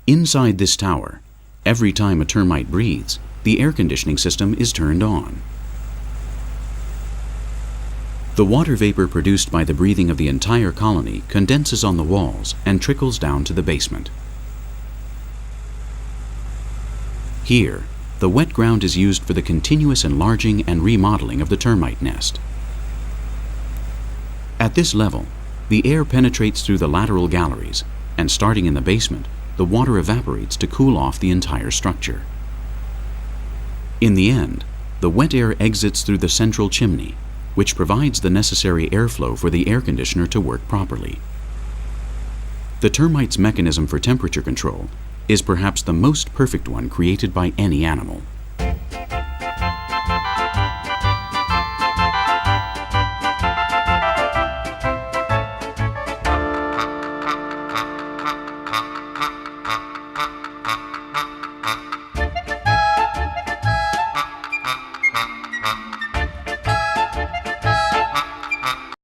Inside this tower, every time a termite breathes, the air conditioning system is turned on. The water vapor produced by the breathing of the entire colony condenses on the walls and trickles down to the basement. Here, the wet ground is used for the continuous enlarging and remodeling of the termite nest. At this level, the air penetrates through the lateral galleries, and starting in the basement, the water evaporates to cool off the entire structure. In the end, the wet air exits through the central chimney, which provides the necessary airflow for the air conditioner to work properly. The termite's mechanism for temperature control is perhaps the most perfect one created by any animal.